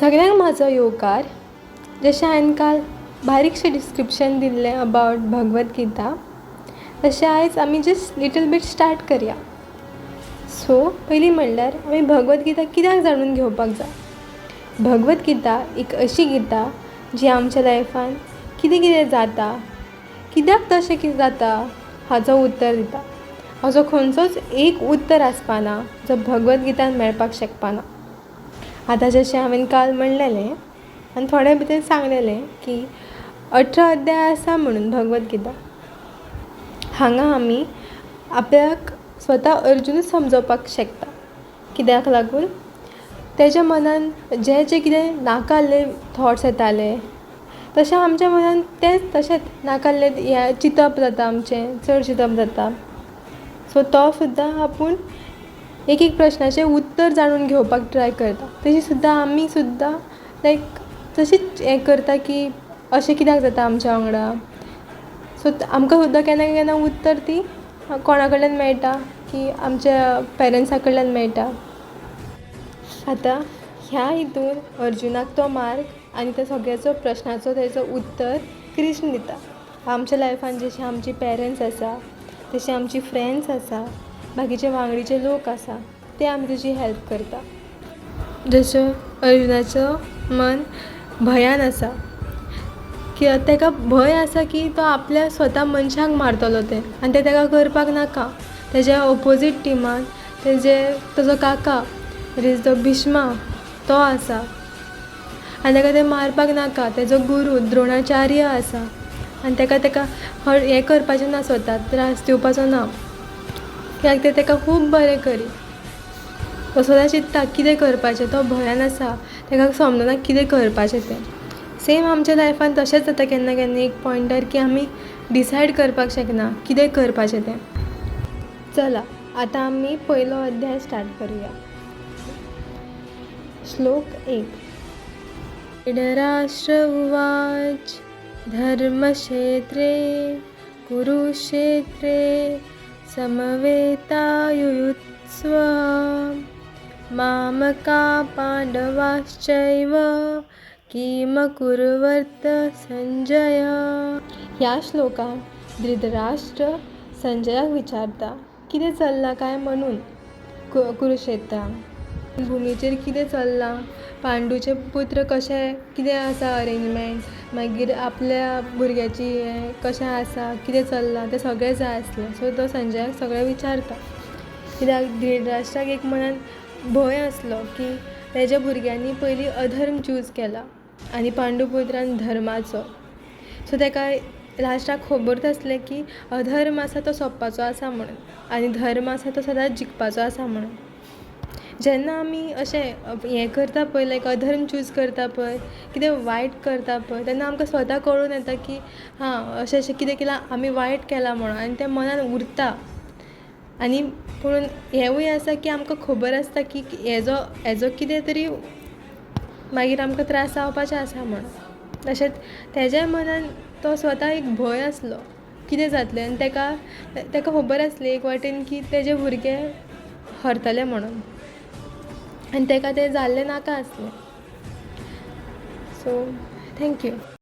सगळ्यांक म्हाजो येवकार. जशें हांवें काल बारीकशें डिस्क्रिप्शन दिल्लें अबावट भगवत गीता, तशें आयज आमी जस्ट लिटल बीट स्टार्ट करया. सो पयलीं म्हणल्यार आमी भगवत गीता कित्याक जाणून घेवपाक जाय. भगवत गीता एक अशी गीता जी आमच्या लायफान कितें कितें जाता, कित्याक तशें कितें जाता हाचो उत्तर दिता. हाचो खंयचोच एक उत्तर आसपाना जो भगवत गितान मेळपाक शकपाना. आतां जशें हांवें काल म्हणलेलें आनी थोडे भितर सांगलेलें की 18 अध्याय आसा म्हणून भगवत गीता. हांगा आमी आपल्याक स्वता अर्जुनूच समजोवपाक शकता. कित्याक लागून तेज्या मनान जें कितें नाकाल्ले थॉट्स येताले, तशें आमच्या मनान तेंच तशेंच नाकाल्ले चिंतप जाता, आमचें चड चिंतप जाता. सो तो सुद्दां आपूण एक एक प्रश्नाचें उत्तर जाणून घेवपाक ट्राय करता. तशी सुद्दां आमी सुद्दां लायक तशीच हें करता की अशें कित्याक जाता आमच्या वांगडा. सो आमकां सुद्दां केन्ना केन्ना उत्तर ती कोणा कडल्यान मेळटा की आमच्या पेरंट्सा कडल्यान मेळटा. आतां ह्या हितून अर्जुनाक तो मार्ग आनी त्या सगळ्याचो प्रश्नाचो तेजो उत्तर कृष्ण दिता. आमच्या लायफान जशें आमची पेरंट्स आसा, तशें आमची फ्रेंड्स आसा, बाकीचे वांगडीचे लोक आसा, ते आमी तेजी हेल्प करता. जसो अर्जुनाचो मन भयान आसा की तेका भंय आसा की तो आपल्या स्वता मनशांक मारतलो तें आनी तें तेका करपाक नाका. तेज्या ऑपोजीट टिमान तेजो काका भीष्मा तो आसा आनी तेका तें मारपाक नाका. तेजो गुरू द्रोणाचार्य आसा आनी तेका हें करपाचें ना, स्वता त्रास दिवपाचो ना. कित्याक तें तेका खूब बरें करी. तो सदां चिंतता कितें करपाचें. तो भंयान आसा, तेका समजना कितें करपाचें तें. सेम आमच्या लायफान तशेंच जाता केन्ना केन्ना एक पॉयंटार की आमी डिसायड करपाक शकना कितें करपाचें तें. चला आतां आमी पयलो अध्याय स्टार्ट करुया. श्लोक 1. धृतराष्ट्र उवाच धर्मक्षेत्रे कुरुक्षेत्रे समवेतायुयुत्सव मामका पांडवाश्चैव किमकुर्वत संजय. ह्या श्लोकान धृतराष्ट्र संजयाक विचारता कितें चल्लां काय म्हणून कुरुक्षेत्रान भुमीचेर कितें चल्लां, पांडूचे पुत्र कशें कितें आसा अरेंजमेंट, मागीर आपल्या भुरग्याची हें कशें आसा, कितें चल्लां तें सगळें जाय आसलें. सो तो संजयाक सगळें विचारता. कित्याक धृतराष्ट्राक एक मनान भंय आसलो की तेज्या भुरग्यांनी पयलीं अधर्म चूज केला आनी पांडुपुत्रान धर्माचो. सो तेका लास्टाक खबरच आसलें की अधर्म आसा तो सोंपपाचो आसा म्हणून आनी धर्म आसा तो सदांच जिखपाचो आसा म्हणून. जेन्ना आमी अशें हें करता पळय, लायक अधर्म चूज करता पळय, कितें वायट करता पळय, तेन्ना आमकां स्वता कळून येता की हां अशें अशें कितें केलां आमी वायट केलां म्हणून आनी तें मनान उरता. आनी पुणून हेंवूय आसा की आमकां खबर आसता की हेजो कितें तरी मागीर आमकां त्रास जावपाचें आसा म्हणून. तशेंच तेज्या मनान तो स्वता एक भंय आसलो कितें जातलें आनी तेका खबर आसली एक वाटेन की तेजे भुरगे हरतले म्हणून आनी तेका तें जाल्लें नाका आसलें. So thank you.